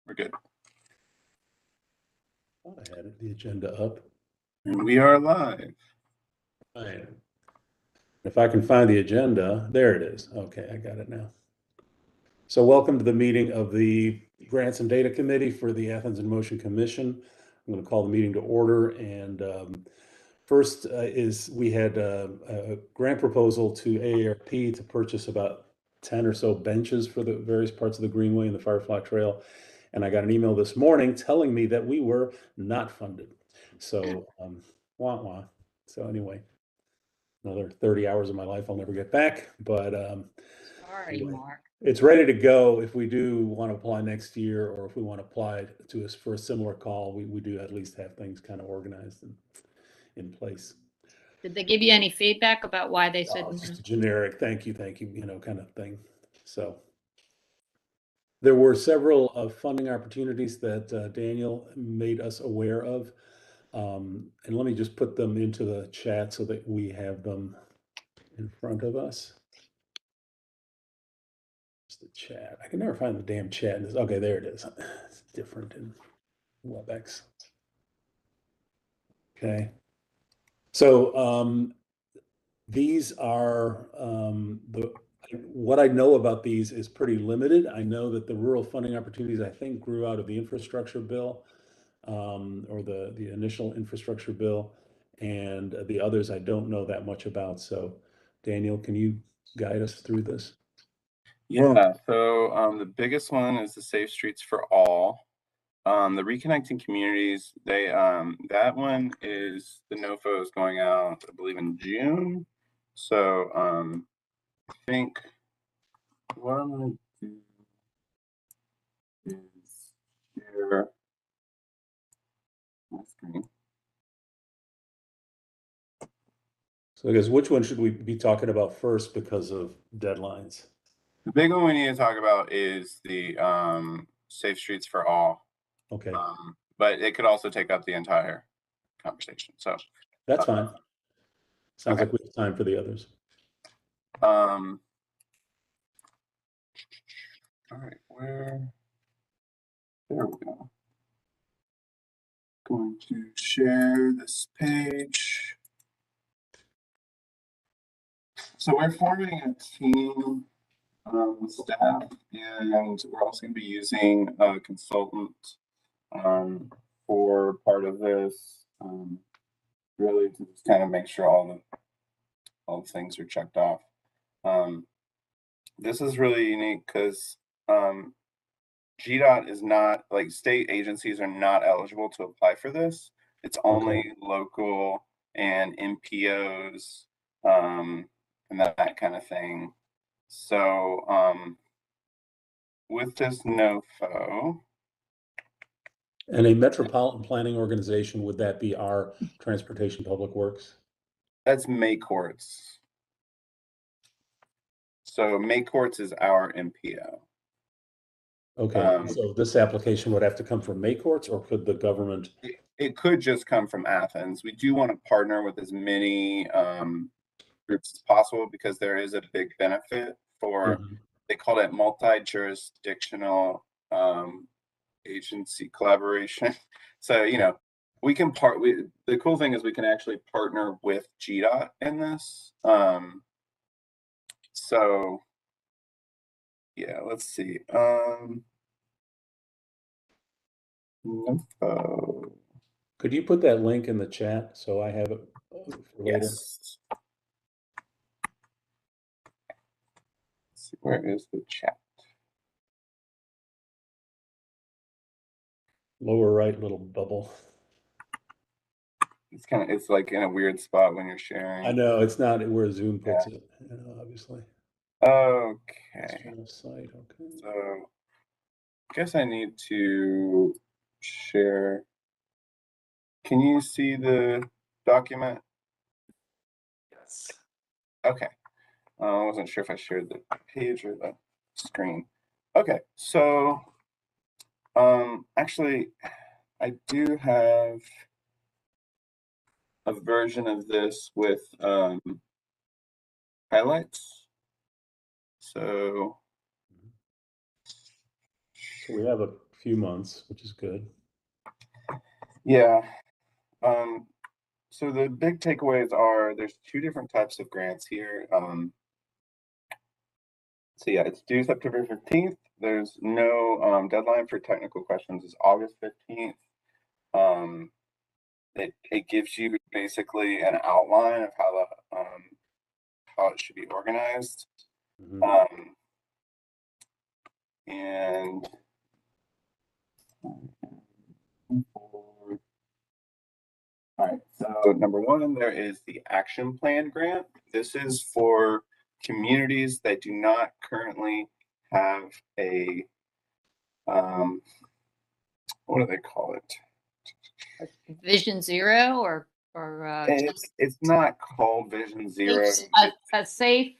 We're good. I had the agenda up. And we are live. Right. If I can find the agenda, there it is. Okay, I got it now. So welcome to the meeting of the Grants and Data Committee for the Athens in Motion Commission. I'm going to call the meeting to order. And first is we had a grant proposal to AARP to purchase about 10 or so benches for the various parts of the Greenway and the Firefly Trail. And I got an email this morning telling me that we were not funded. So, wah wah. So anyway, another 30 hours of my life I'll never get back. But Sorry, anyway, Mark. it's ready to go if we do want to apply next year, or if we want to apply to us for a similar call. We do at least have things kind of organized and in place. Did they give you any feedback about why they said It's no? just a generic thank you, kind of thing. So there were several funding opportunities that Daniel made us aware of. And let me just put them into the chat so that we have them in front of us. It's the chat. I can never find the damn chat. Okay, there it is. It's different in WebEx. Okay. So these are what I know about these is pretty limited. I know that the rural funding opportunities, I think, grew out of the infrastructure bill, or the initial infrastructure bill, and the others I don't know that much about. So, Daniel, can you guide us through this? Yeah, so the biggest one is the Safe Streets for All. The Reconnecting Communities, they that one is the NOFO is going out, I believe, in June. So I think what I'm gonna do is share my screen. So I guess which one should we be talking about first because of deadlines? The big one we need to talk about is the Safe Streets for All. Okay, But it could also take up the entire conversation. So that's fine. Sounds okay. like we have time for the others. All right, there we go. Going to share this page. So we're forming a team with staff, and we're also going to be using a consultant for part of this, really to just kind of make sure all the things are checked off. This is really unique because GDOT is not, like, state agencies are not eligible to apply for this. It's only local and MPOs and that kind of thing. So with this NOFO. And a metropolitan planning organization, would that be our Transportation Public Works? That's Maycourts. So Maycourts is our MPO. Okay, so this application would have to come from Maycourts, or could the government? It could just come from Athens. We do want to partner with as many groups as possible because there is a big benefit for, they call it multi-jurisdictional agency collaboration. So, you know, we can the cool thing is we can actually partner with GDOT in this. So yeah, let's see. NOFO. Could you put that link in the chat so I have it for later? Yes. Let's see, where is the chat? Lower right little bubble. It's like in a weird spot when you're sharing. I know it's not where Zoom puts it, obviously. Okay. Site, okay. So I guess I need to share. Can you see the document? Yes. Okay. I wasn't sure if I shared the page or the screen. Okay, so actually I do have a version of this with highlights. So we have a few months, which is good. Yeah. So the big takeaways are there's two different types of grants here. So yeah, it's due September 15th. There's no deadline for technical questions. It's August 15th. It gives you basically an outline of how it should be organized. Mhm. And all right, so number one, there is the action plan grant. This is for communities that do not currently have a, what do they call it? Vision Zero or It's not called Vision Zero. a safe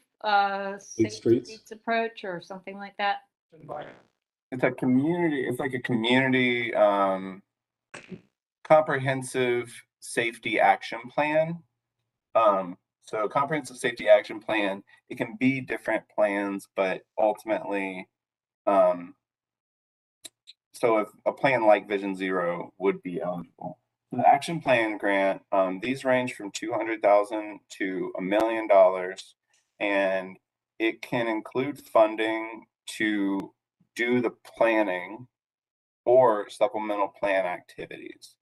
safe streets? streets approach or something like that. It's a community, it's like a community comprehensive safety action plan. So comprehensive safety action plan, it can be different plans, but ultimately, so if a plan like Vision Zero would be eligible. The action plan grant, these range from $200,000 to $1 million, and it can include funding to do the planning or supplemental plan activities.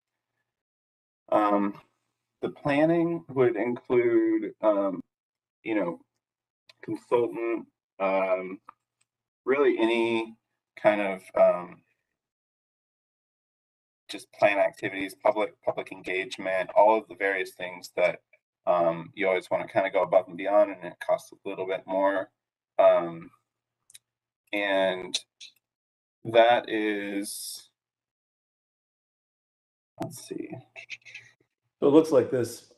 The planning would include, you know, consultant, really any kind of just plan activities, public engagement, all of the various things that you always want to kind of go above and beyond, and it costs a little bit more. And that is, let's see. So it looks like this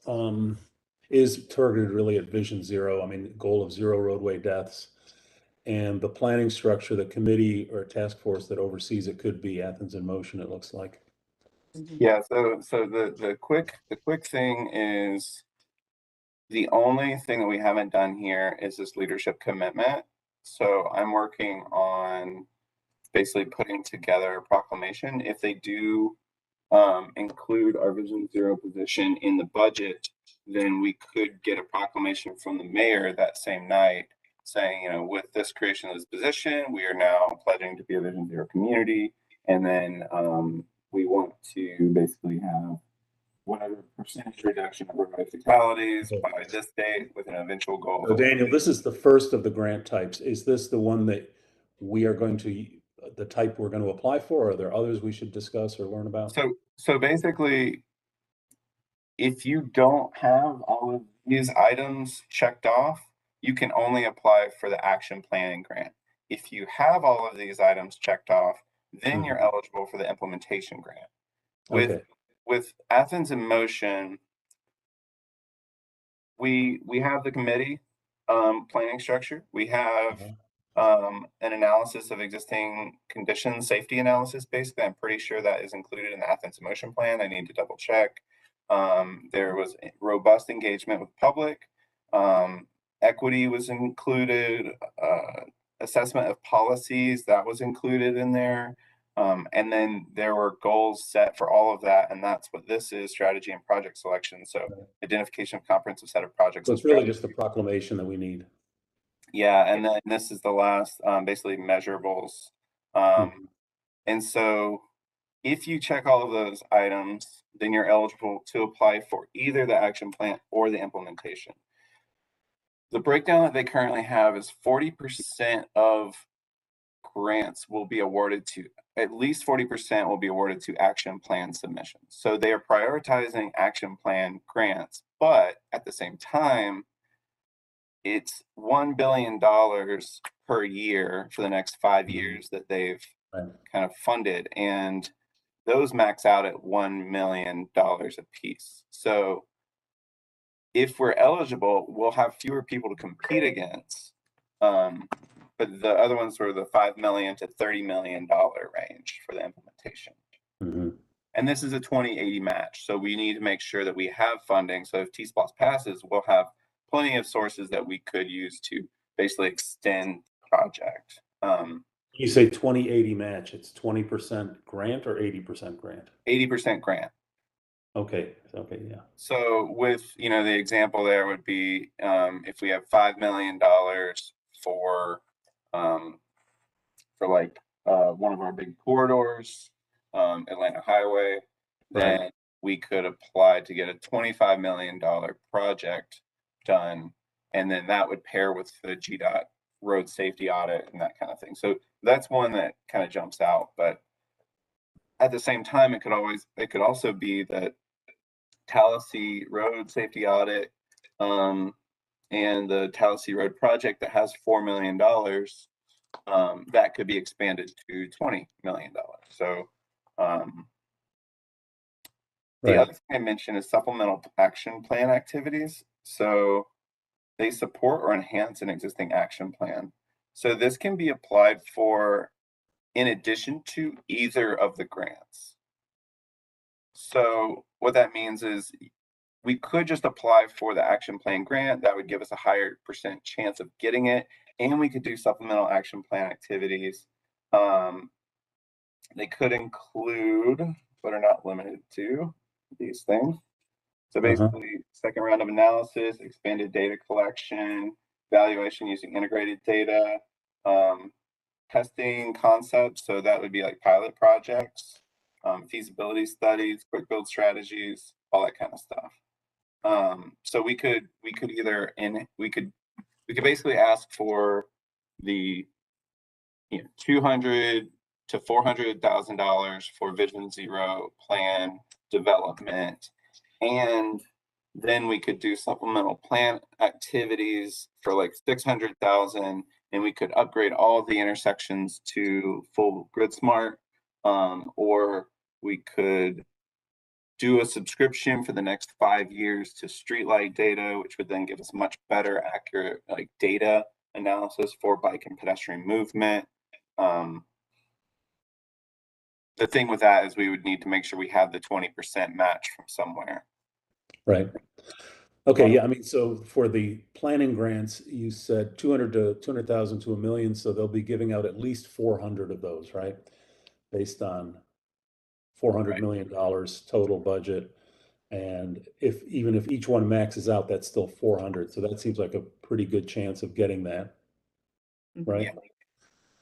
is targeted really at Vision Zero. I mean, goal of zero roadway deaths. And the planning structure, the committee or task force that oversees it could be Athens in Motion, it looks like. Yeah, so the quick thing is the only thing that we haven't done here is this leadership commitment. So I'm working on basically putting together a proclamation. If they do include our Vision Zero position in the budget, then we could get a proclamation from the mayor that same night saying, you know, with this creation of this position, we are now pledging to be a Vision Zero community. And then we want to basically have whatever percentage reduction of roadway fatalities by this date with an eventual goal. So Daniel, this is the first of the grant types. Is this the one that we are going to, the type we're going to apply for? Or are there others we should discuss or learn about? So basically, if you don't have all of these items checked off, you can only apply for the action planning grant. If you have all of these items checked off, then you're eligible for the implementation grant. With Athens in Motion, we have the committee planning structure. We have an analysis of existing conditions, safety analysis. Basically, I'm pretty sure that is included in the Athens in Motion plan. I need to double check. There was robust engagement with public. Equity was included. Assessment of policies, that was included in there. And then there were goals set for all of that, and that's what this is: strategy and project selection. So identification of comprehensive set of projects. So it's really just the proclamation that we need. Yeah, and then this is the last, basically measurables. And so if you check all of those items, then you're eligible to apply for either the action plan or the implementation. The breakdown that they currently have is 40% of grants will be awarded to, at least 40% will be awarded to action plan submissions. So they are prioritizing action plan grants, but at the same time, it's $1 billion per year for the next 5 years that they've kind of funded, and those max out at $1 million a piece. So if we're eligible, we'll have fewer people to compete against. But the other ones were the $5 million to $30 million range for the implementation. And this is a 20/80 match. So we need to make sure that we have funding. So if T-SPLOS passes, we'll have plenty of sources that we could use to basically extend the project. You say 20/80 match, it's 20% grant or 80% grant? 80% grant. Okay, yeah. So with, you know, the example there would be if we have $5 million for like one of our big corridors, Atlanta Highway, then Right. we could apply to get a $25 million project done, and then that would pair with the GDOT road safety audit and that kind of thing. So that's one that kind of jumps out. But at the same time, it could also be that Tallahassee road safety audit and the Tallahassee road project that has $4 million, that could be expanded to $20 million. So the Right. other thing I mentioned is supplemental action plan activities. So they support or enhance an existing action plan. So this can be applied for in addition to either of the grants. So what that means is we could just apply for the action plan grant. That would give us a higher percent chance of getting it. And we could do supplemental action plan activities. They could include, but are not limited to, these things. So basically, second round of analysis, expanded data collection, evaluation using integrated data, testing concepts. So that would be like pilot projects, feasibility studies, quick build strategies, all that kind of stuff. So we could either we could basically ask for the 200 to $400,000 for Vision Zero plan development, and then we could do supplemental plan activities for like 600,000, and we could upgrade all of the intersections to full grid smart, or we could do a subscription for the next 5 years to streetlight data, which would then give us much better, accurate like data analysis for bike and pedestrian movement. The thing with that is we would need to make sure we have the 20% match from somewhere. Right. Okay, yeah, I mean, so for the planning grants, you said 200,000 to $1 million, so they'll be giving out at least 400 of those, right? Based on $400 million total budget. And even if each one maxes out, that's still 400. So that seems like a pretty good chance of getting that, right? Yeah.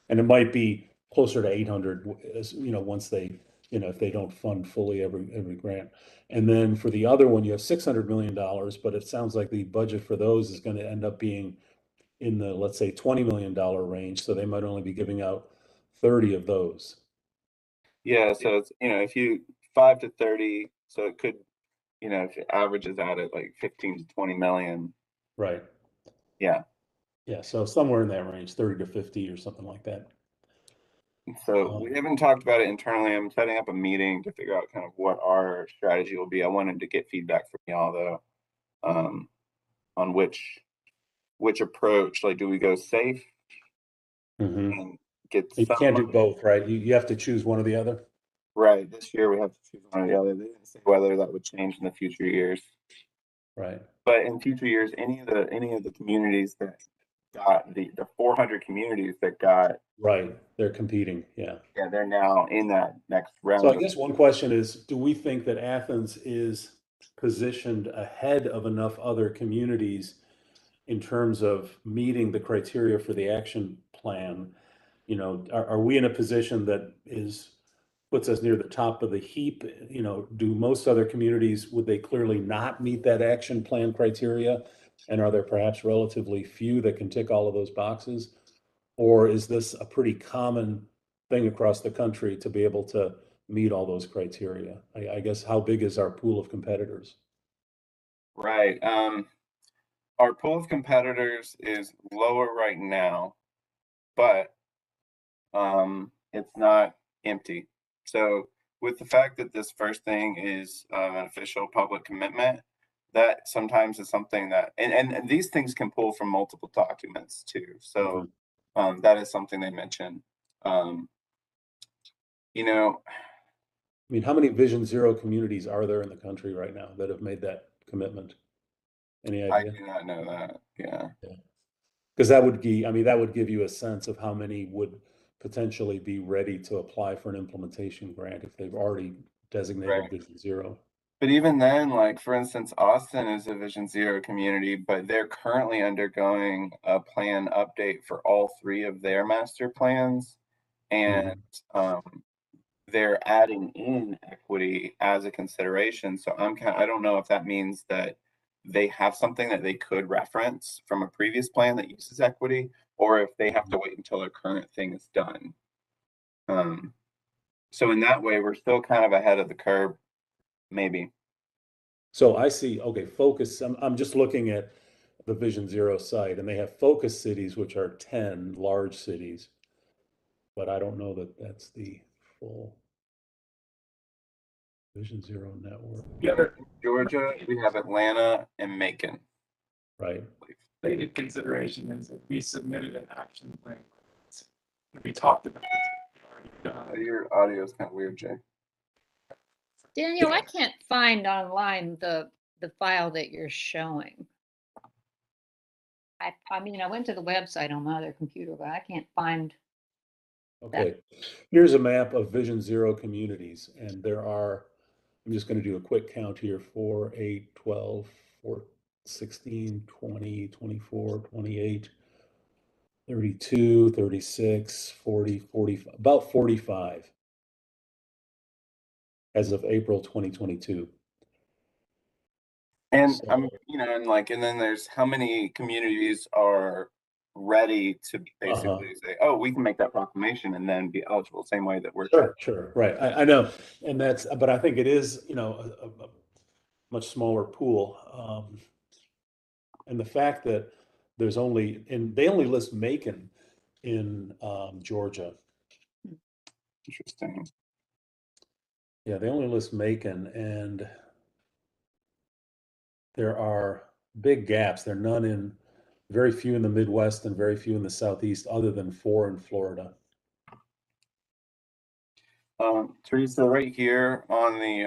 And it might be closer to 800, once they, if they don't fund fully every grant. And then for the other one, you have $600 million, but it sounds like the budget for those is going to end up being in the, let's say, $20 million range. So they might only be giving out 30 of those. Yeah, so it's, if you 5 to 30, so it could, if it averages out at like 15 to 20 million. Right. Yeah. Yeah, so somewhere in that range, 30 to 50 or something like that. So we haven't talked about it internally. I'm setting up a meeting to figure out kind of what our strategy will be. I wanted to get feedback from y'all though, on which approach. Like, do we go safe and get You some can't do money? both, right? You have to choose one or the other. Right. This year we have to choose one or the other. They didn't say whether that would change in the future years. Right. But in future years, any of the communities that got the 400 communities that got, Right. They're competing. Yeah. they're now in that next round. So I guess one question is, do we think that Athens is positioned ahead of enough other communities in terms of meeting the criteria for the action plan? Are we in a position that puts us near the top of the heap? Do most other communities, would they clearly not meet that action plan criteria? And are there perhaps relatively few that can tick all of those boxes? Or is this a pretty common thing across the country to be able to meet all those criteria? I guess, how big is our pool of competitors? Right. Our pool of competitors is lower right now, but it's not empty. So with the fact that this first thing is an official public commitment, that sometimes is something that, and these things can pull from multiple documents too. So that is something they mention. I mean, how many Vision Zero communities are there in the country right now that have made that commitment? Any I idea? do not know that. Yeah. Because that would give you a sense of how many would potentially be ready to apply for an implementation grant if they've already designated Right. Vision Zero. But even then, like for instance, Austin is a Vision Zero community, but they're currently undergoing a plan update for all 3 of their master plans. And they're adding in equity as a consideration. So I don't know if that means that they have something that they could reference from a previous plan that uses equity, or if they have to wait until their current thing is done. So in that way, we're still kind of ahead of the curve, maybe. So I see, okay, focus, I'm just looking at the Vision Zero site, and they have focus cities, which are 10 large cities. But I don't know that that's the full Vision Zero network, Georgia, we have Atlanta and Macon. right? Related consideration is if we submitted an action plan, we talked about this. Your audio is kind of weird, Jay. Daniel, I can't find online the file that you're showing. I mean, I went to the website on my other computer, but I can't find. Okay, here's a map of Vision Zero communities, and there are, I'm just going to do a quick count here, 4, 8, 12, 4, 16, 20, 24, 28, 32, 36, 40, 45, about 45 as of April 2022. And So- and then there's how many communities are ready to basically say, oh, we can make that proclamation and then be eligible, same way that we're. Sure, right. I know, and but I think it is, a much smaller pool. And the fact that there's they only list Macon in Georgia. Interesting. Yeah, they only list Macon, and there are big gaps. There are very few in the Midwest and very few in the Southeast, other than 4 in Florida. Teresa, right here on the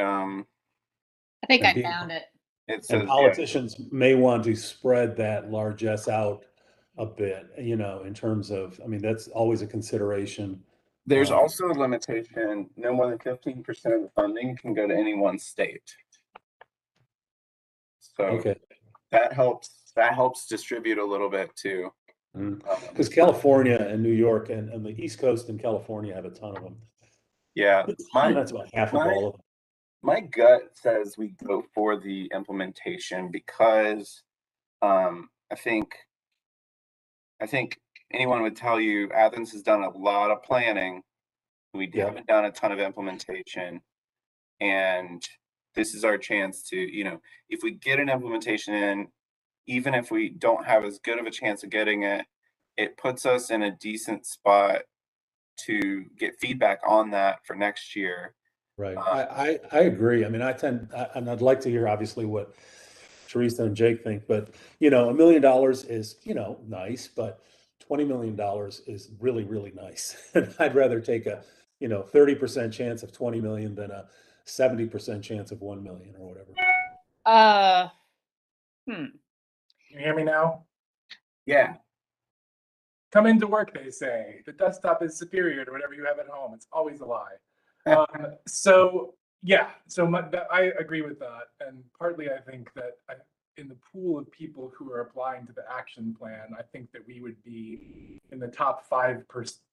I think I And found it. it says, And politicians may want to spread that largesse out a bit, in terms of, I mean, that's always a consideration. there's also a limitation. No more than 15% of the funding can go to any one state. So Okay. that helps distribute a little bit too. Because California and New York and the East Coast and California have a ton of them. Yeah, That's about half of all of them. My gut says we go for the implementation because I think anyone would tell you Athens has done a lot of planning. We haven't done a ton of implementation, and this is our chance to, if we get an implementation in, even if we don't have as good of a chance of getting it, it puts us in a decent spot to get feedback on that for next year. Right. I agree. I mean, and I'd like to hear obviously what Teresa and Jake think, but $1 million is, nice, but $20 million is really, really nice. And I'd rather take a, 30% chance of 20 million than a 70% chance of 1 million or whatever. Can you hear me now? Yeah. Come into work, they say. The desktop is superior to whatever you have at home. It's always a lie. So I agree with that. And partly I think that in the pool of people who are applying to the action plan, I think that we would be in the top 5%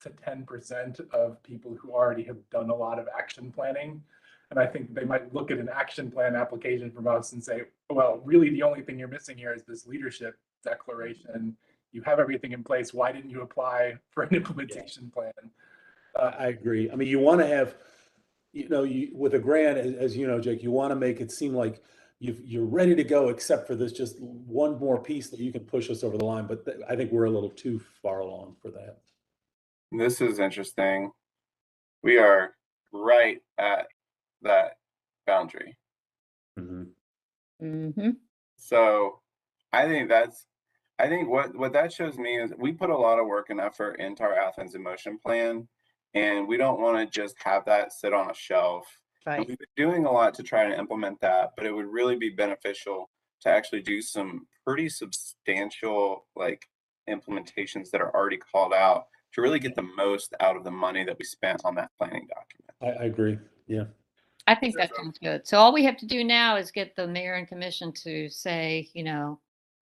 to 10% of people who already have done a lot of action planning. And I think they might look at an action plan application from us and say, well, really the only thing you're missing here is this leadership declaration. You have everything in place. Why didn't you apply for an implementation plan? I agree. I mean, you want to have, with a grant, as you know, Jake, you want to make it seem like you're ready to go, except for this just one more piece that you can push us over the line. But I think we're a little too far along for that. This is interesting. We are right at that boundary. So I think what that shows me is we put a lot of work and effort into our Athens in Motion plan, and we don't want to just have that sit on a shelf. Right. And we've been doing a lot to try to implement that, but it would really be beneficial to actually do some pretty substantial implementations that are already called out, to really get the most out of the money that we spent on that planning document. I agree. Yeah. I think that sounds good. So all we have to do now is get the mayor and commission to say,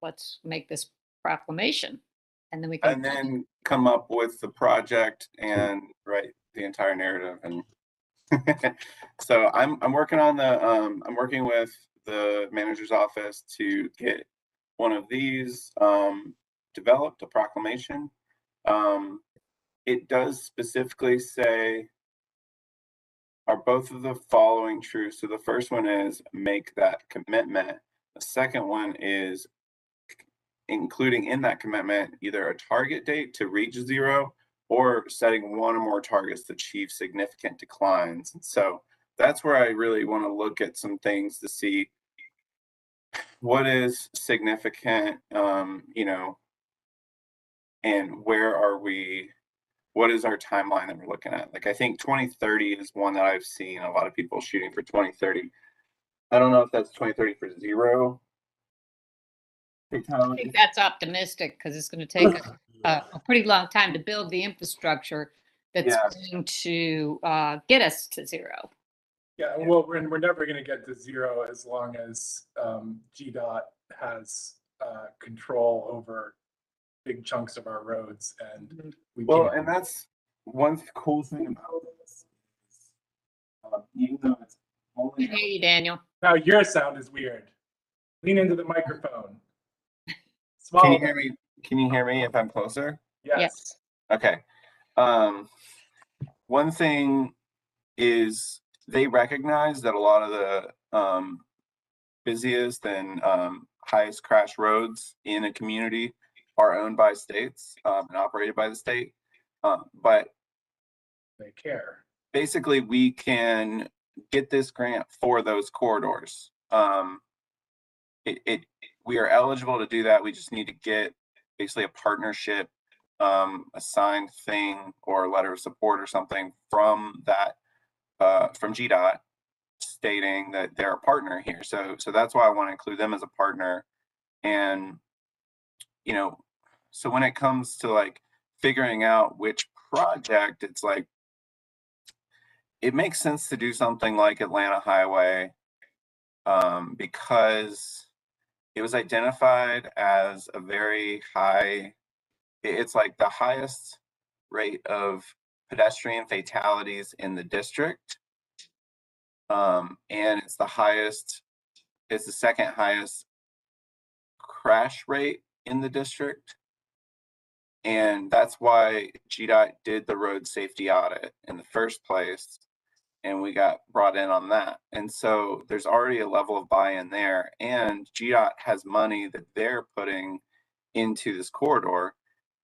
let's make this proclamation. And then we can. And then come up with the project and write the entire narrative. And so I'm working on I'm working with the manager's office to get one of these developed, a proclamation. It does specifically say, are both of the following true? So the first one is make that commitment. The second one is including in that commitment either a target date to reach zero or setting one or more targets to achieve significant declines. And so that's where I really want to look at some things to see what is significant, and where are we, what is our timeline that we're looking at? Like, I think 2030 is one that I've seen a lot of people shooting for 2030. I don't know if that's 2030 for zero. I think that's optimistic because it's going to take a pretty long time to build the infrastructure that's going to get us to zero. Yeah, well, we're never going to get to zero as long as GDOT has control over big chunks of our roads, and we can't. And that's one cool thing about this. Even though it's only. I hear you, Daniel. Now your sound is weird. Lean into the microphone. Can you hear me? Can you hear me if I'm closer? Yes. Okay. One thing is they recognize that a lot of the busiest and highest crash roads in a community are owned by states and operated by the state. But they care. Basically, we can get this grant for those corridors. We are eligible to do that. We just need to get basically a partnership, assigned thing or a letter of support or something from that, from GDOT stating that they're a partner here. So that's why I want to include them as a partner. And, so when it comes to like figuring out which project, it's like, it makes sense to do something like Atlanta Highway, because it was identified as a very high, it's like the highest rate of pedestrian fatalities in the district. And it's the second highest crash rate in the district. And that's why GDOT did the road safety audit in the first place. And we got brought in on that. And so there's already a level of buy-in there. And GDOT has money that they're putting into this corridor.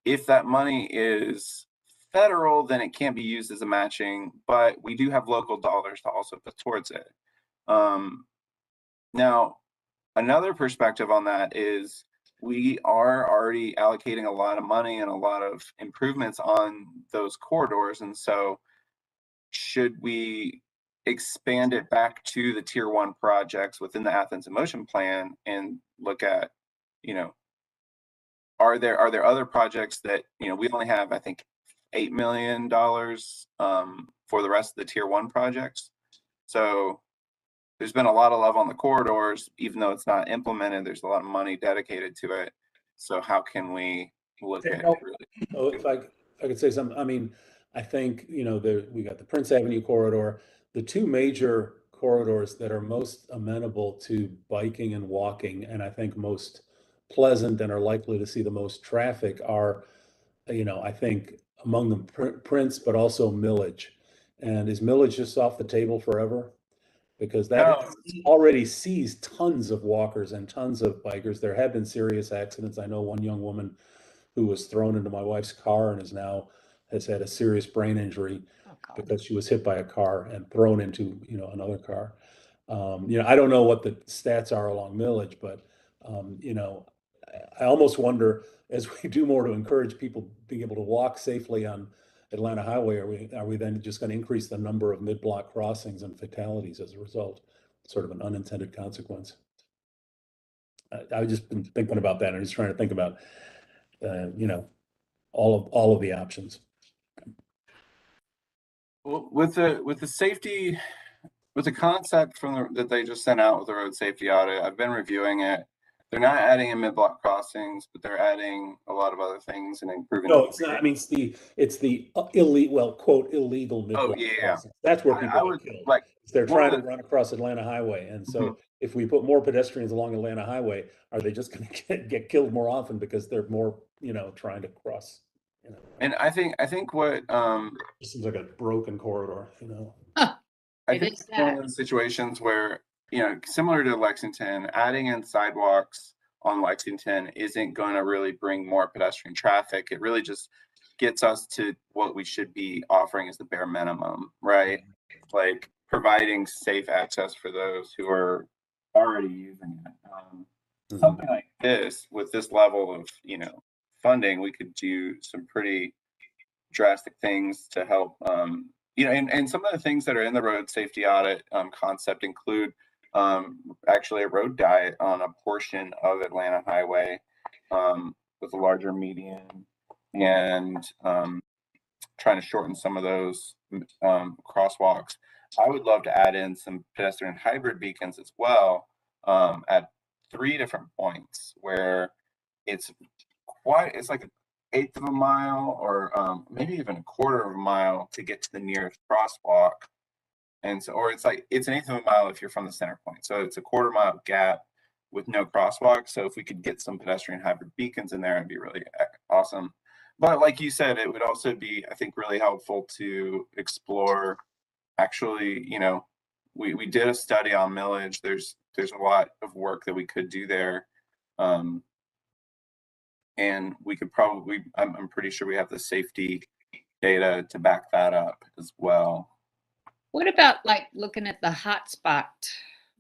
If that money is federal, then it can't be used as a matching, but we do have local dollars to also put towards it. Now, another perspective on that is we are already allocating a lot of money and a lot of improvements on those corridors. And so should we expand it back to the tier 1 projects within the Athens in Motion plan and look at, are there other projects that, we only have, I think, $8 million for the rest of the tier 1 projects. So there's been a lot of love on the corridors, even though it's not implemented, there's a lot of money dedicated to it. So how can we look at it really? Oh, if I could say something, I mean, I think, we got the Prince Avenue corridor, the two major corridors that are most amenable to biking and walking, and I think most pleasant and are likely to see the most traffic are, I think among them Prince, but also Millage. And is Millage just off the table forever? Because that already sees tons of walkers and tons of bikers. There have been serious accidents. I know one young woman who was thrown into my wife's car and has had a serious brain injury because she was hit by a car and thrown into, another car. I don't know what the stats are along Millage, but, I almost wonder, as we do more to encourage people being able to walk safely on Atlanta Highway, are we then just going to increase the number of mid-block crossings and fatalities as a result? Sort of an unintended consequence. I've just been thinking about that. I'm just trying to think about, all of the options. Well, with the safety, with the concept that they just sent out with the road safety audit, I've been reviewing it. They're not adding in mid-block crossings, but they're adding a lot of other things and improving. No, it's not. I mean, it's the illegal, well, quote, illegal mid-block yeah. crossings. That's where I people would get killed. like They're one trying of to run across Atlanta Highway. And so if we put more pedestrians along Atlanta Highway, are they just going to get killed more often because they're more, trying to cross, And I think what It seems like a broken corridor, I It think is it's one that. of those situations where, similar to Lexington, adding in sidewalks on Lexington isn't going to really bring more pedestrian traffic. It really just gets us to what we should be offering as the bare minimum, right? Like providing safe access for those who are already using it. Something like this, with this level of, funding, we could do some pretty drastic things to help, and some of the things that are in the road safety audit concept include actually a road diet on a portion of Atlanta Highway with a larger median and trying to shorten some of those crosswalks. I would love to add in some pedestrian hybrid beacons as well at 3 different points where it's like an eighth of a mile or maybe even a quarter of a mile to get to the nearest crosswalk. And so, or it's an eighth of a mile if you're from the center point. So it's a quarter mile gap with no crosswalk. So if we could get some pedestrian hybrid beacons in there, it'd be really awesome. But like you said, it would also be, I think, really helpful to explore. Actually, we did a study on millage. There's a lot of work that we could do there. And we could probably, I'm pretty sure we have the safety data to back that up as well. What about like looking at the hotspot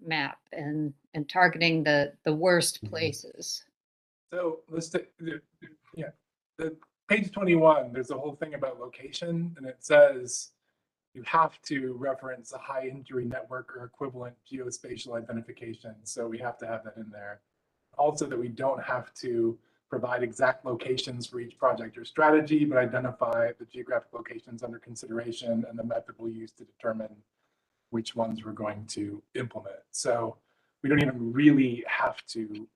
map and targeting the worst places? So let's take the page 21. There's a whole thing about location, and it says you have to reference a high injury network or equivalent geospatial identification. So we have to have that in there. Also, that we don't have to provide exact locations for each project or strategy, but identify the geographic locations under consideration and the method we'll use to determine which ones we're going to implement. So we don't even really have to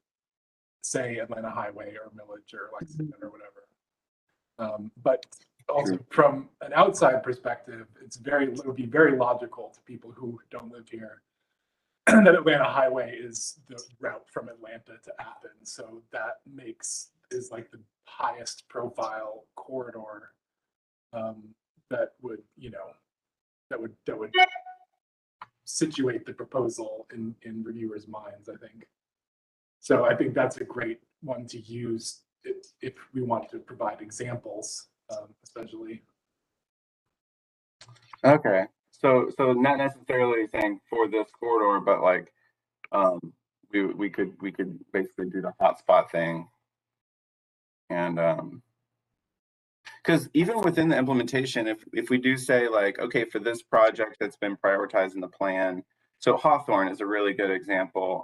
say Atlanta Highway or Millage or Lexington or whatever. But also from an outside perspective, it would be very logical to people who don't live here that Atlanta Highway is the route from Atlanta to Athens. So that is like the highest profile corridor that would situate the proposal in reviewers' minds, I think. So I think that's a great one to use if we want to provide examples, especially. Okay. So not necessarily saying for this corridor, but like we could basically do the hotspot thing. And because even within the implementation, if we do say like, okay, for this project that's been prioritized in the plan, so Hawthorne is a really good example.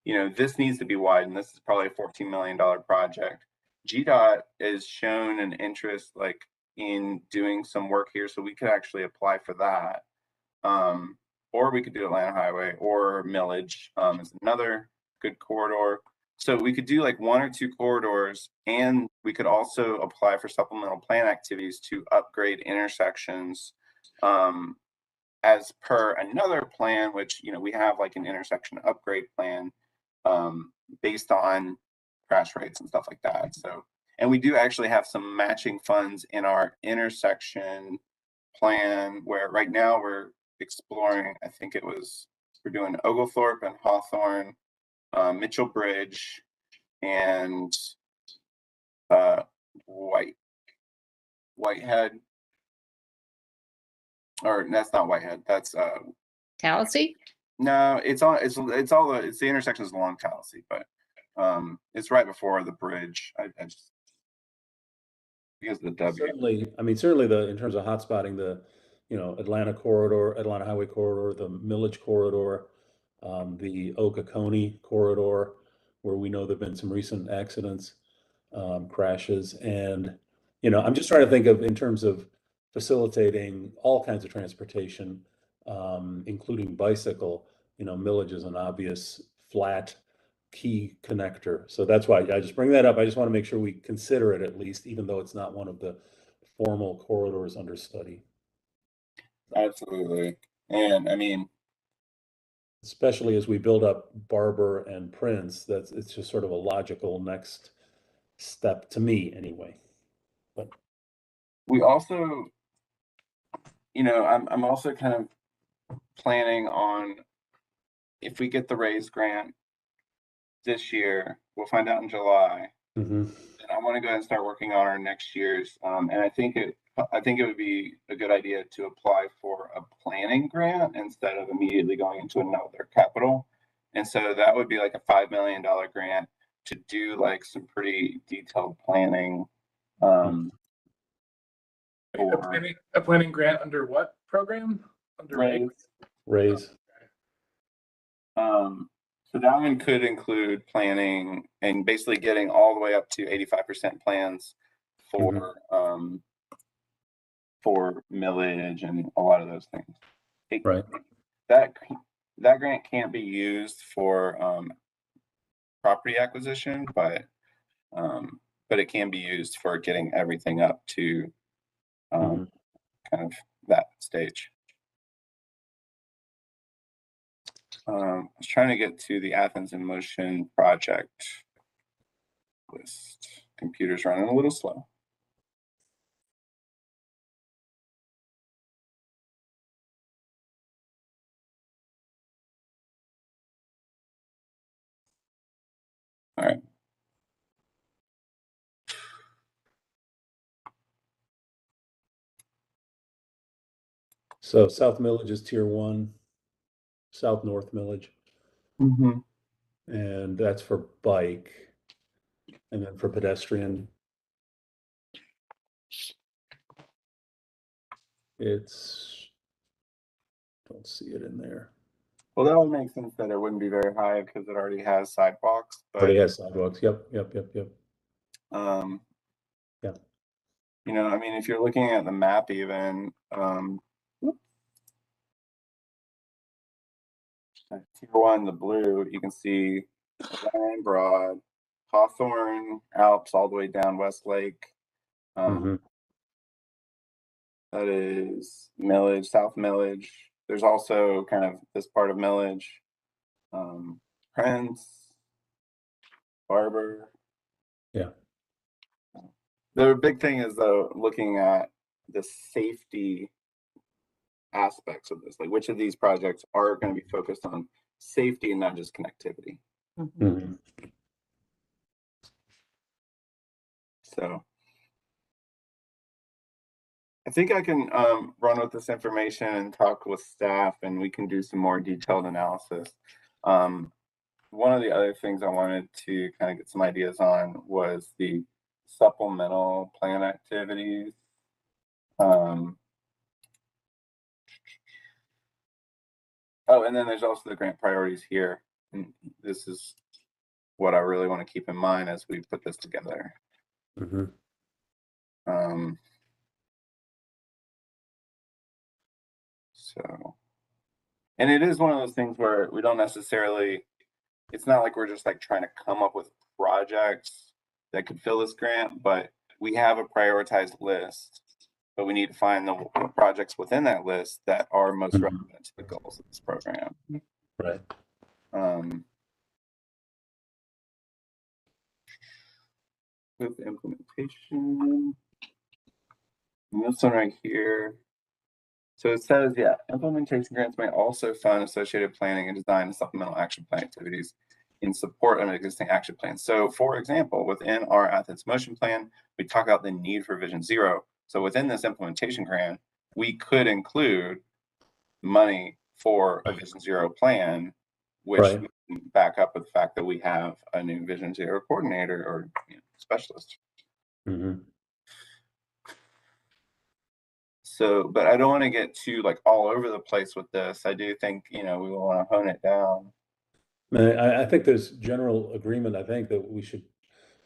This needs to be widened. This is probably a $14 million project. GDOT has shown an interest like in doing some work here, so we could actually apply for that. Or we could do Atlanta Highway or Millage is another good corridor. So we could do like 1 or 2 corridors, and we could also apply for supplemental plan activities to upgrade intersections as per another plan, which, we have like an intersection upgrade plan based on crash rates and stuff like that. So, and we do actually have some matching funds in our intersection plan where right now we're exploring, I think we're doing Oglethorpe and Hawthorne, Mitchell Bridge, and Whitehead, or that's not Whitehead. That's Tallahassee? no, it's the intersection is along Tallahassee, but it's right before the bridge. I just because of the W. Certainly in terms of hotspotting the, Atlanta corridor, Atlanta Highway corridor, the Millage corridor, the Oconee corridor, where we know there've been some recent accidents, crashes, and You know, I'm just trying to think of in terms of facilitating all kinds of transportation, including bicycle. You know, millage is an obvious flat key connector. So that's why I just bring that up. I just want to make sure we consider it at least, even though it's not one of the formal corridors under study. Absolutely. And I mean, Especially as we build up Barber and Prince, it's just sort of a logical next step to me anyway. But we also, you know, I'm also kind of planning on, if we get the raise grant this year, we'll find out in July. mhm. And I want to go ahead and start working on our next year's. And I think it would be a good idea to apply for a planning grant instead of immediately going into another capital. And so that would be like a $5 million grant to do like some pretty detailed planning. A planning grant under what program? Under Raise. Raise. So that one could include planning and basically getting all the way up to 85% plans for millage and a lot of those things. Right. That grant can't be used for property acquisition, but it can be used for getting everything up to kind of that stage. I was trying to get to the Athens in Motion project list. Computer's running a little slow. All right. So South Millage is tier 1, South North Millage, and that's for bike, and then for pedestrian, don't see it in there. Well, that would make sense that it wouldn't be very high because it already has sidewalks. But Already has sidewalks. Yep. Yeah. You know, I mean, if you're looking at the map, even tier 1, the blue, you can see Zion Broad, Hawthorne, Alps, all the way down Westlake. That is Millage, South Millage. There's also kind of this part of Millage, Prince, Barber. Yeah. The big thing is, though, looking at the safety aspects of this, like which of these projects are going to be focused on safety and not just connectivity. So I think I can run with this information and talk with staff, and we can do some more detailed analysis. One of the other things I wanted to kind of get some ideas on was the supplemental plan activities. Oh, and then there's also the grant priorities here. And this is what I really want to keep in mind as we put this together. So, and it is one of those things where we don't necessarily, it's not like we're just like trying to come up with projects that could fill this grant, but we have a prioritized list, but we need to find the projects within that list that are most relevant to the goals of this program. Right. With implementation, and this one right here. So it says, yeah, implementation grants may also fund associated planning and design and supplemental action plan activities in support of an existing action plan. So for example, within our Athens Motion Plan, we talk about the need for Vision Zero. So within this implementation grant, we could include money for a Vision Zero plan, which we can back up with the fact that we have a new Vision Zero coordinator or specialist. So, but I don't want to get too like all over the place with this. I do think, we want to hone it down. I think there's general agreement, I think, that we should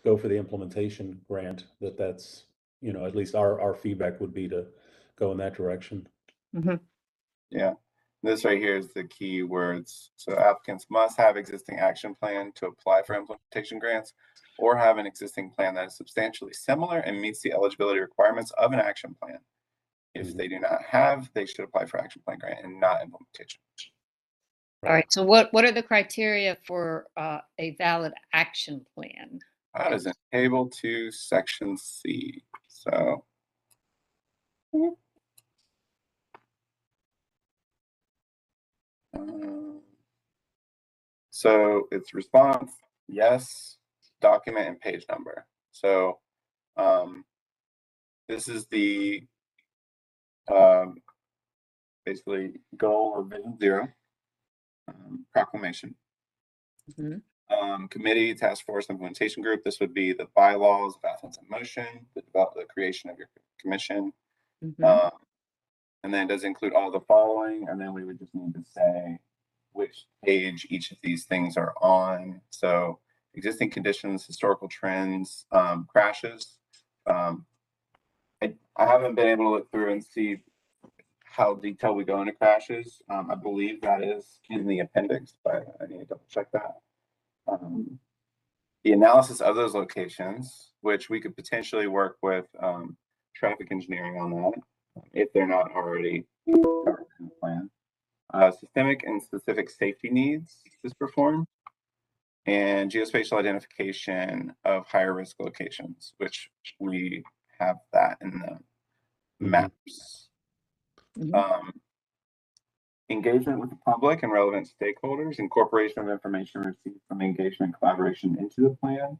go for the implementation grant, that's you know, at least our feedback would be to go in that direction. Yeah, this right here is the key words. So applicants must have existing action plan to apply for implementation grants, or have an existing plan that is substantially similar and meets the eligibility requirements of an action plan. If they do not have, they should apply for action plan grant and not implementation. All right. So what are the criteria for a valid action plan? That is in table 2, section C. So so it's response, yes, document, and page number. So this is the basically goal of Vision Zero proclamation. Committee, task force, implementation group. This would be the bylaws of Athens in Motion, the creation of your commission. And then it does include all the following, and then we would just need to say which page each of these things are on. So existing conditions, historical trends, crashes. I haven't been able to look through and see how detailed we go into crashes. I believe that is in the appendix, but I need to double check that. The analysis of those locations, which we could potentially work with traffic engineering on that, if they're not already covered in the plan. Systemic and specific safety needs is performed, and geospatial identification of higher risk locations, which we have that in the maps. Engagement with the public and relevant stakeholders, incorporation of information received from engagement collaboration into the plan,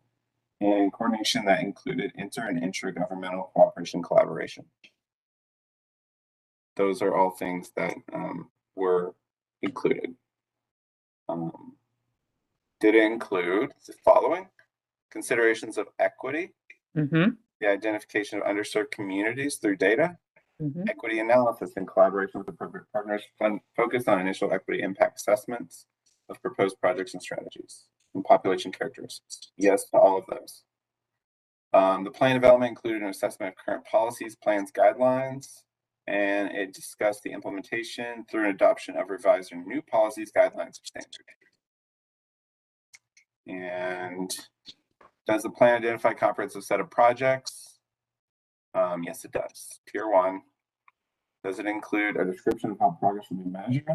and coordination that included inter and intra-governmental cooperation collaboration. Those are all things that were included. Did it include the following? Considerations of equity, the identification of underserved communities through data, equity analysis in collaboration with appropriate partners, focused on initial equity impact assessments of proposed projects and strategies, and population characteristics. Yes to all of those. The plan development included an assessment of current policies, plans, guidelines, and it discussed the implementation through an adoption of revised or new policies, guidelines, or standards. And does the plan identify a comprehensive set of projects? Yes, it does. Tier 1. Does it include a description of how progress will be measured?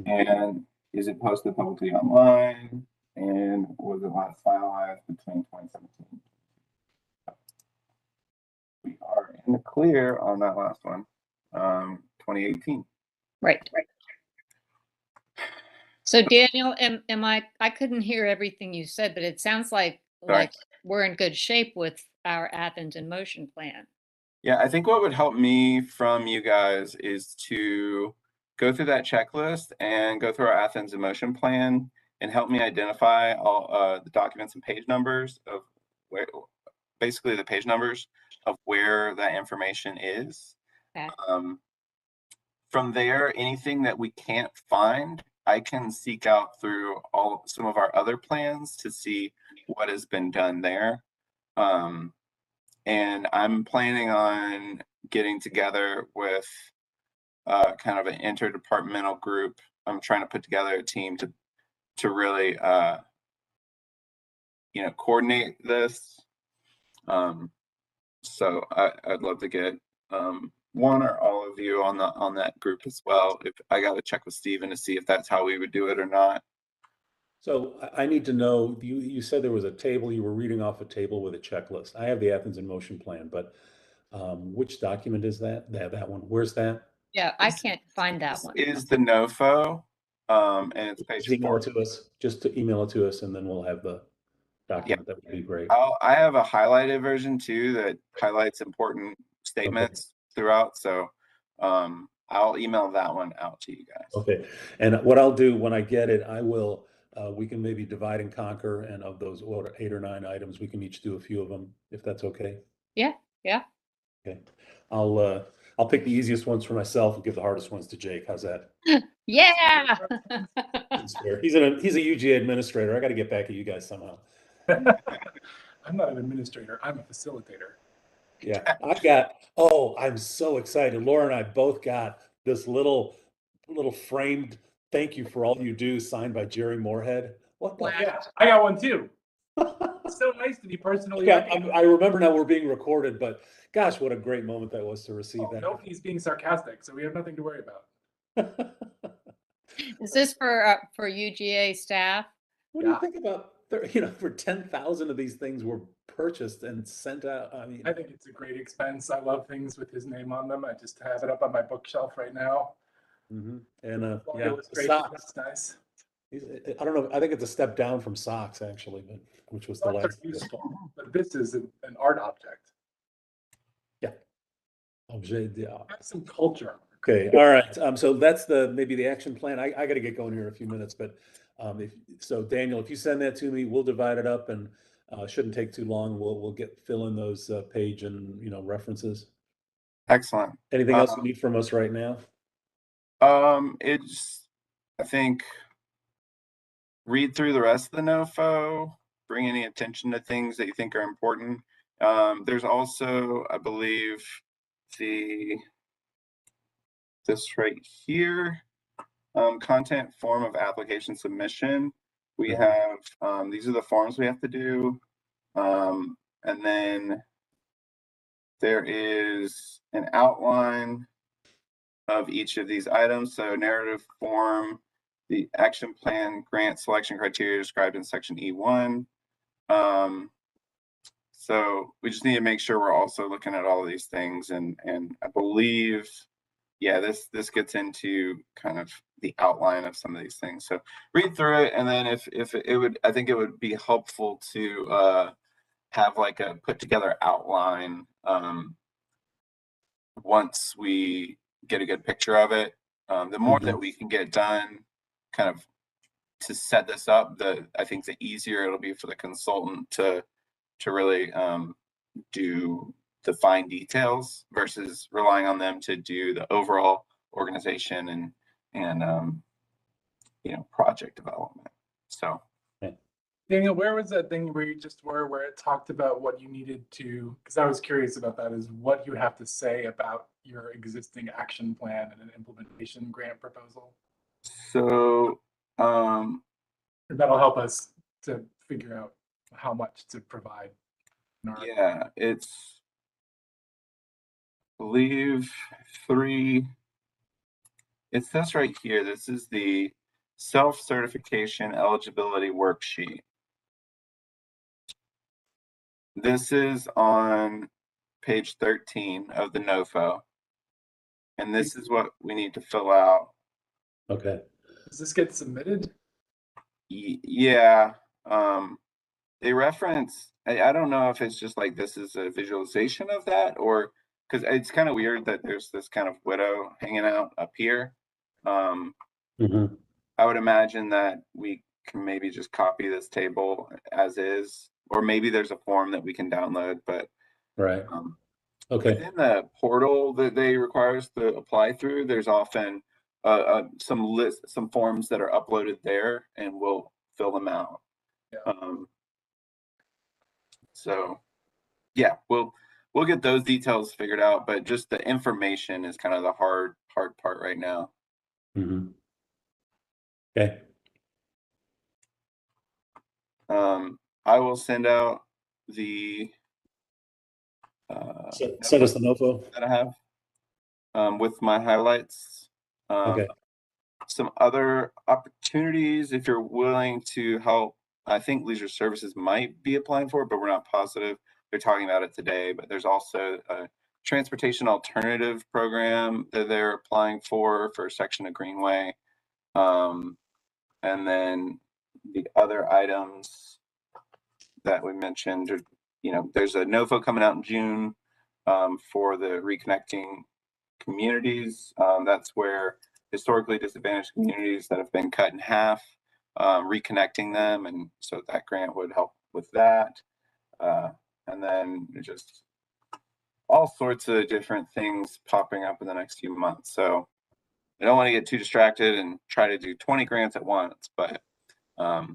And is it posted publicly online? And was it last finalized between 2017? We are in the clear on that last one, 2018. Right. So Daniel, I couldn't hear everything you said, but it sounds like we're in good shape with our Athens in Motion plan. Yeah, I think what would help me from you guys is to go through that checklist and go through our Athens in Motion plan and help me identify all the documents and page numbers of where, basically the page numbers of where that information is. Okay. From there, anything that we can't find, I can seek out through some of our other plans to see what has been done there. And I'm planning on getting together with kind of an interdepartmental group. I'm trying to put together a team to really coordinate this. So I'd love to get one or all of you on that group as well. If I got to check with Steven to see if that's how we would do it or not. So I need to know, you said there was a table, you were reading off a table with a checklist. I have the Athens in Motion plan, but which document is that? That one, where's that? Yeah, I can't find that one. Is the NOFO, and it's page 4. Just to email it to us, and then we'll have the document. Yeah. That would be great. I have a highlighted version too that highlights important statements throughout. So I'll email that one out to you guys. Okay. And what I'll do when I get it, I will, we can maybe divide and conquer, and of those 8 or 9 items, we can each do a few of them, if that's okay. Yeah. Okay. I'll pick the easiest ones for myself and give the hardest ones to Jake. How's that? Yeah. He's a UGA administrator. I got to get back at you guys somehow. I'm not an administrator. I'm a facilitator. Yeah, I'm so excited. Laura and I both got this little framed thank you for all you do signed by Jerry Moorhead. What the? Yeah, I got one too. It's so nice to be personally Yeah, recognized. I remember now we're being recorded, but gosh, what a great moment that was to receive Oh, that. nobody's being sarcastic, so we have nothing to worry about. Is this for UGA staff? What do you Yeah. think about, for 10,000 of these things were purchased and sent out? I mean, I think it's a great expense. I love things with his name on them. I just have it up on my bookshelf right now. and yeah, the Illustration, socks. that's nice. I don't know. I think it's a step down from socks, actually, but which was the Socks are last. useful, but this is an art object. Yeah. Objet d'art. Have some culture. Okay, all right. So that's maybe the action plan. I got to get going here in a few minutes, but Daniel, if you send that to me, we'll divide it up and shouldn't take too long. We'll fill in those page and references. Excellent. Anything else you need from us right now? I think read through the rest of the NOFO, bring any attention to things that you think are important. There's also, I believe, this right here, content form of application submission. We have, these are the forms we have to do. And then there is an outline of each of these items. So narrative form, the action plan, grant selection criteria described in section E1. So we just need to make sure we're also looking at all of these things. And I believe, yeah, this gets into kind of the outline of some of these things. So read through it, and then if it would, I think it would be helpful to have like a put together outline once we get a good picture of it. The more that we can get done kind of to set this up, I think the easier it'll be for the consultant to really do the fine details versus relying on them to do the overall organization and project development. So Daniel, where was that thing where you just were, where it talked about what you needed to, because I was curious about that, is what you have to say about your existing action plan and an implementation grant proposal? So that'll help us to figure out how much to provide. Yeah, it's, I believe, 3. It says right here, this is the self-certification eligibility worksheet. This is on page 13 of the NOFO. And this is what we need to fill out. Okay. Does this get submitted? Yeah. They reference, I don't know if it's just like this is a visualization of that, or because it's kind of weird that there's this kind of widow hanging out up here. I would imagine that we can maybe just copy this table as is, or maybe there's a form that we can download, but right. Okay. within the portal that they require us to apply through, there's often some forms that are uploaded there, and we'll fill them out. Yeah. So yeah, we'll get those details figured out, but just the information is kind of the hard part right now. Okay. I will send out the send us the NOFO that I have with my highlights. Okay. Some other opportunities if you're willing to help. I think Leisure Services might be applying for it, but we're not positive. They're talking about it today, but there's also a transportation alternative program that they're applying for a section of Greenway. And then the other items that we mentioned, there's a NOFO coming out in June for the reconnecting communities. That's where historically disadvantaged communities that have been cut in half, reconnecting them, and so that grant would help with that. And then just all sorts of different things popping up in the next few months. So I don't want to get too distracted and try to do 20 grants at once, but I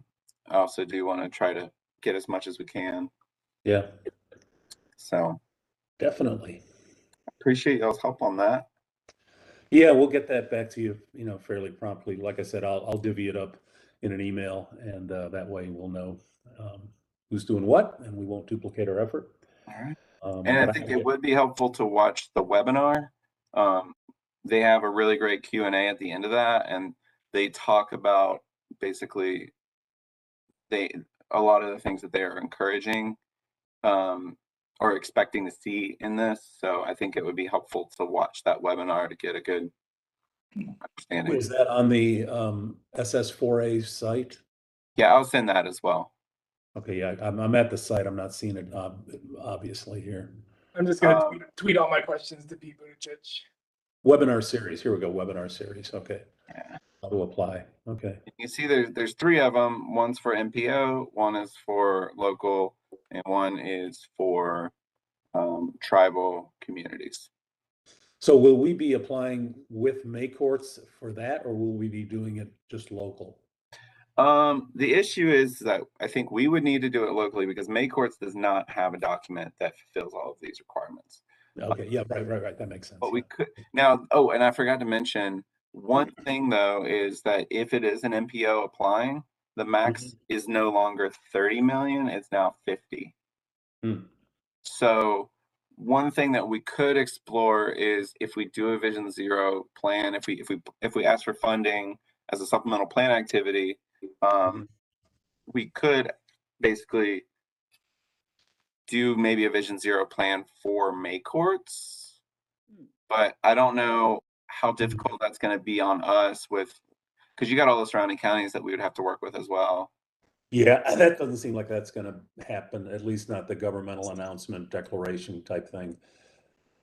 also do want to try to get as much as we can. Yeah. So Definitely. Appreciate y'all's help on that. Yeah, we'll get that back to you, fairly promptly. Like I said, I'll divvy it up in an email, and that way we'll know who's doing what, and we won't duplicate our effort. All right. And I But think it would be helpful to watch the webinar. They have a really great Q&A at the end of that, and they talk about basically a lot of the things that they are encouraging or expecting to see in this. So I think it would be helpful to watch that webinar to get a good understanding. is that on the SS4A site? Yeah, I'll send that as well. Okay, yeah, I'm at the site. I'm not seeing it obviously here. I'm just gonna tweet all my questions to Pete Buttigieg. Webinar series. Here we go. Webinar series. Okay. Yeah. How to apply. Okay. You see there's 3 of them. One's for MPO, one is for local, and one is for tribal communities. So will we be applying with May courts for that, or will we be doing it just local? The issue is that I think we would need to do it locally because May Courts does not have a document that fulfills all of these requirements. Okay, yeah, right. That makes sense. But we could now, oh, and I forgot to mention one thing though, is that if it is an MPO applying, the max is no longer 30 million, it's now 50. So one thing that we could explore is if we do a Vision Zero plan, if we ask for funding as a supplemental plan activity, we could basically do maybe a Vision Zero plan for May courts, but I don't know how difficult that's going to be on us because you got all the surrounding counties that we would have to work with as well. Yeah, that doesn't seem like that's going to happen, at least not the governmental announcement declaration type thing.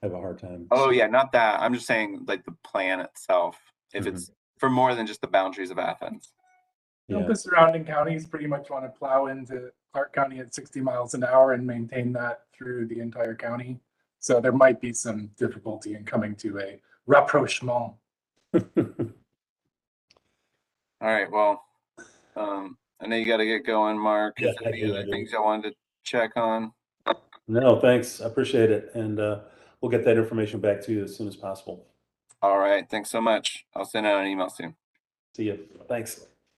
I have a hard time. Oh yeah, not that. I'm just saying like the plan itself, if it's for more than just the boundaries of Athens. Yeah. The surrounding counties pretty much want to plow into Clarke County at 60 miles an hour and maintain that through the entire county. So there might be some difficulty in coming to a rapprochement. All right, well, I know you got to get going, Mark. Yeah, Is there any other things I wanted to check on? No, thanks. I appreciate it. And we'll get that information back to you as soon as possible. All right, thanks so much. I'll send out an email soon. See you. Thanks.